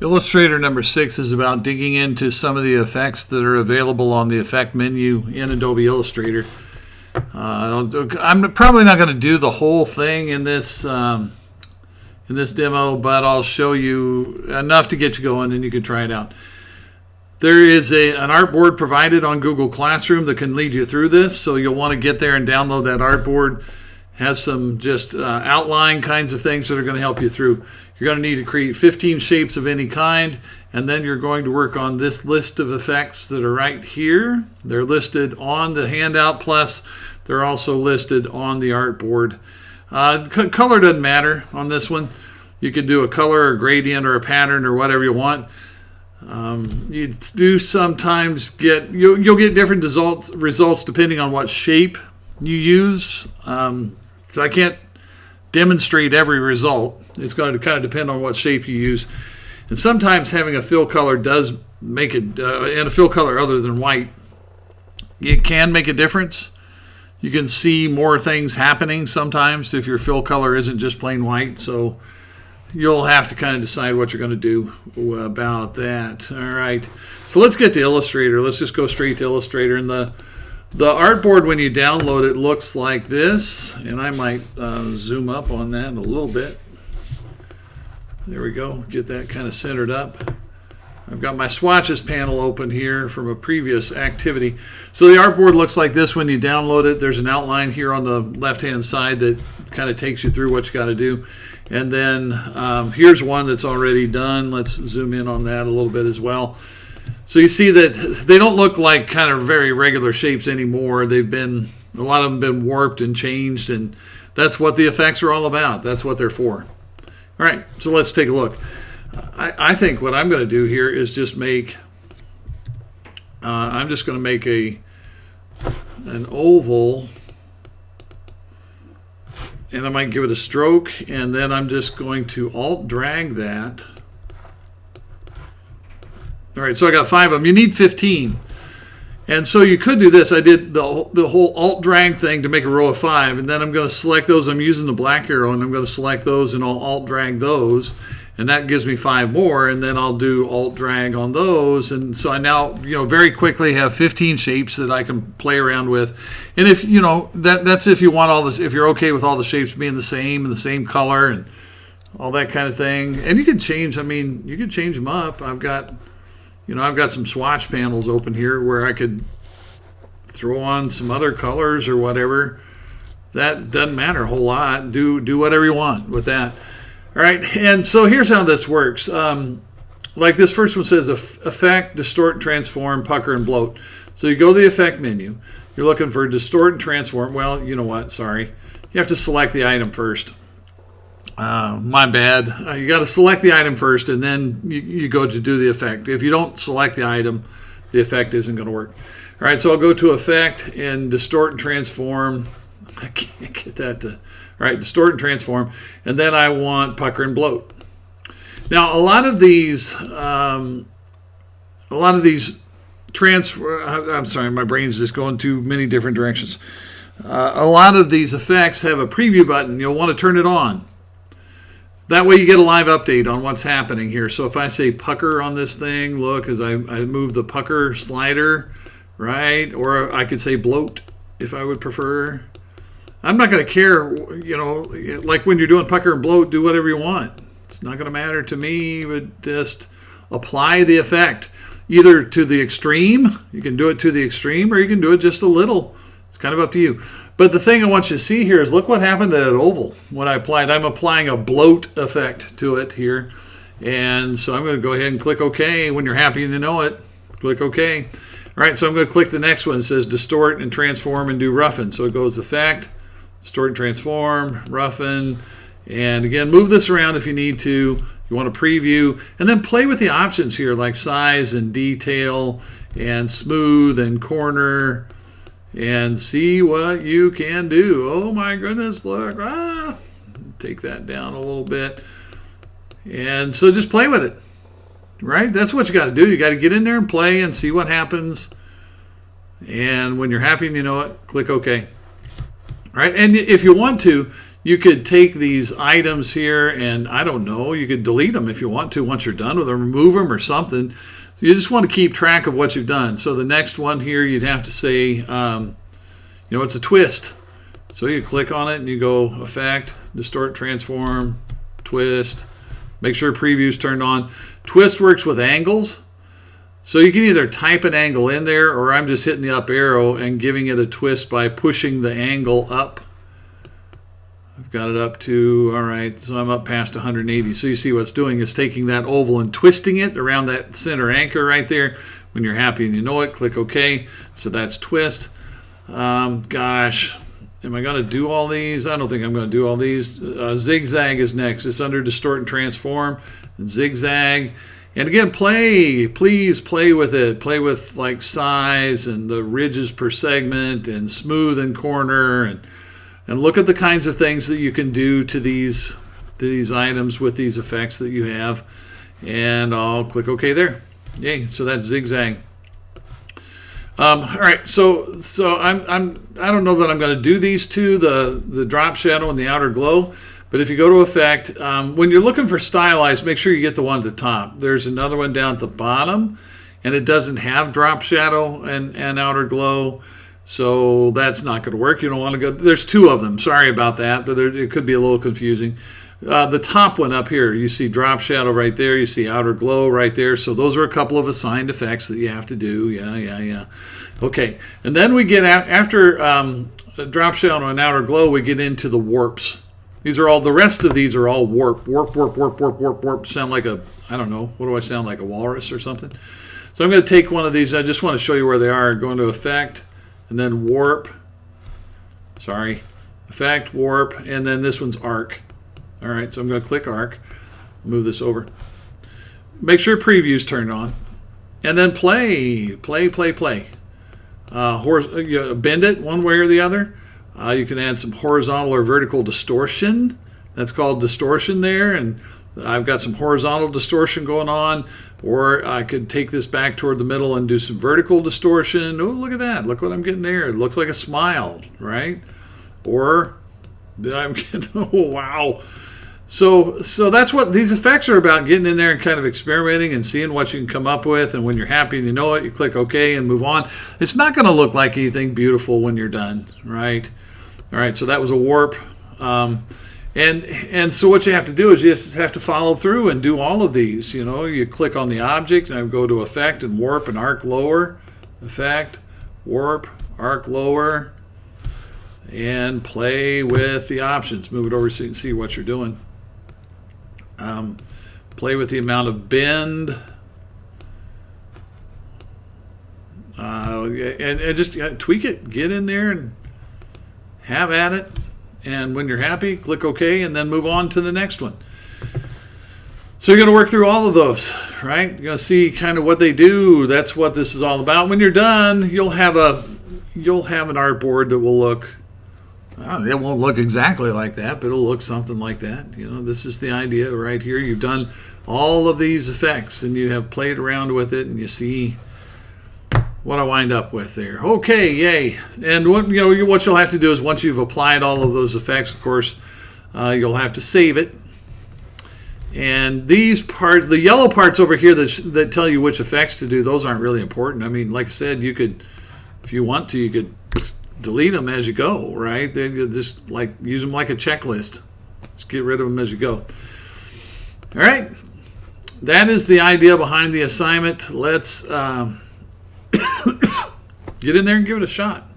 Illustrator number 6 is about digging into some of the effects that are available on the effect menu in Adobe Illustrator. I'm probably not going to do the whole thing in this demo, but I'll show you enough to get you going and you can try it out. There is an artboard provided on Google Classroom that can lead you through this, so you'll want to get there and download that artboard. It has some just outline kinds of things that are going to help you through. You're going to need to create 15 shapes of any kind, and then you're going to work on this list of effects that are right here. They're listed on the handout, plus they're also listed on the artboard. Color doesn't matter on this one. You could do a color, a gradient, or a pattern, or whatever you want. You do sometimes you'll get different results depending on what shape you use. So I can't demonstrate every result. It's going to kind of depend on what shape you use. And sometimes having a fill color does make it, and a fill color other than white, it can make a difference. You can see more things happening sometimes if your fill color isn't just plain white. So you'll have to kind of decide what you're going to do about that. All right. So let's get to Illustrator. Let's just go straight to Illustrator. And the artboard, when you download it, looks like this. And I might zoom up on that a little bit. There we go. Get that kind of centered up. I've got my swatches panel open here from a previous activity. So the artboard looks like this when you download it. There's an outline here on the left-hand side that kind of takes you through what you got to do. And then here's one that's already done. Let's zoom in on that a little bit as well. So you see that they don't look like kind of very regular shapes anymore. A lot of them been warped and changed, and that's what the effects are all about. That's what they're for. All right, so let's take a look. I think what I'm going to do here is just make, I'm just going to make an oval, and I might give it a stroke, and then I'm just going to alt drag that. All right, so I got 5 of them. You need 15. And so you could do this. I did the whole alt drag thing to make a row of 5, and then I'm going to select those. I'm using the black arrow, and I'm going to select those, and I'll alt drag those, and that gives me 5 more, and then I'll do alt drag on those, and so I now very quickly have 15 shapes that I can play around with. And if that's if you want all this, if you're okay with all the shapes being the same and the same color and all that kind of thing. And you can change. You can change them up. I've got some swatch panels open here where I could throw on some other colors or whatever. That doesn't matter a whole lot. Do whatever you want with that. All right, and so here's how this works. Like this first one says, Effect, Distort, Transform, Pucker, and Bloat. So you go to the Effect menu. You're looking for Distort and Transform. Well, you know what? Sorry. You have to select the item first. My bad. You got to select the item first, and then you go to do the effect. If you don't select the item, the effect isn't going to work. All right, so I'll go to Effect and Distort and Transform. I can't get that to... All right, Distort and Transform, and then I want Pucker and Bloat. Now, a lot of these transfer. I'm sorry, my brain's just going too many different directions. A lot of these effects have a preview button. You'll want to turn it on. That way you get a live update on what's happening here. So if I say Pucker on this thing, look, as I move the Pucker slider, right? Or I could say Bloat if I would prefer. I'm not going to care, like when you're doing Pucker and Bloat, do whatever you want. It's not going to matter to me, but just apply the effect. Either to the extreme, you can do it to the extreme, or you can do it just a little. It's kind of up to you. But the thing I want you to see here is look what happened to that oval when I applied. I'm applying a bloat effect to it here. And so I'm going to go ahead and click OK. When you're happy and you know it, click OK. All right, so I'm going to click the next one. It says Distort and Transform and do Roughen. So it goes Effect, Distort and Transform, Roughen, and again, move this around if you need to. You want to preview, and then play with the options here like size and detail and smooth and corner and see what you can do. Oh my goodness, look. Take that down a little bit. And so just play with it, right? That's what you got to do. You got to get in there and play and see what happens. And when you're happy and you know it, click OK. All right, and if you want to, you could take these items here and, I don't know, you could delete them if you want to once you're done with them, remove them or something. So you just want to keep track of what you've done. So the next one here, you'd have to say, it's a twist. So you click on it and you go Effect, Distort, Transform, Twist. Make sure Preview's turned on. Twist works with angles. So you can either type an angle in there, or I'm just hitting the up arrow and giving it a twist by pushing the angle up. I've got it up to, all right, so I'm up past 180. So you see what's doing is taking that oval and twisting it around that center anchor right there. When you're happy and you know it, click OK. So that's twist. Gosh, am I going to do all these? I don't think I'm going to do all these. Zigzag is next. It's under Distort and Transform. And zigzag. And again, please play with it. Play with like size and the ridges per segment and smooth and corner, and look at the kinds of things that you can do to these items with these effects that you have. And I'll click OK there. Yay! So that's zigzag. All right. So I don't know that I'm going to do these two, the drop shadow and the outer glow. But if you go to Effect, when you're looking for stylized, make sure you get the one at the top. There's another one down at the bottom, and it doesn't have drop shadow and outer glow, so that's not going to work. You don't want to go. There's two of them. Sorry about that, but it could be a little confusing. The top one up here, you see drop shadow right there. You see outer glow right there. So those are a couple of assigned effects that you have to do. Yeah. Okay, and then we get after drop shadow and outer glow, we get into the warps. The rest of these are all warp. Sound like I don't know, what do I sound like, a walrus or something? So I'm going to take one of these. I just want to show you where they are. Go into Effect, and then Warp. Effect, Warp, and then this one's Arc. All right, so I'm going to click Arc. Move this over. Make sure Preview's turned on. And then play. Bend it one way or the other. You can add some horizontal or vertical distortion. That's called distortion there, and I've got some horizontal distortion going on. Or I could take this back toward the middle and do some vertical distortion. Oh, look at that. Look what I'm getting there. It looks like a smile, right? Or I'm getting, oh, wow. So that's what these effects are about, getting in there and kind of experimenting and seeing what you can come up with. And when you're happy and you know it, you click OK and move on. It's not going to look like anything beautiful when you're done, right? All right, so that was a warp. And so what you have to do is you just have to follow through and do all of these. You click on the object, and I go to Effect and Warp and Arc Lower. Effect, Warp, Arc Lower, and play with the options. Move it over so you can see what you're doing. Play with the amount of bend. And just tweak it. Get in there and have at it. And when you're happy, click OK, and then move on to the next one. So you're going to work through all of those, right? You're going to see kind of what they do. That's what this is all about. When you're done, you'll have an artboard that will look. It won't look exactly like that, but it'll look something like that. This is the idea right here. You've done all of these effects, and you have played around with it, and you see what I wind up with there. Okay, yay. And what you'll have to do is, once you've applied all of those effects, of course, you'll have to save it. And these parts, the yellow parts over here that tell you which effects to do, those aren't really important. I mean, like I said, you could, if you want to, you could delete them as you go, right? Then you just use them like a checklist. Just get rid of them as you go. All right. That is the idea behind the assignment. Let's get in there and give it a shot.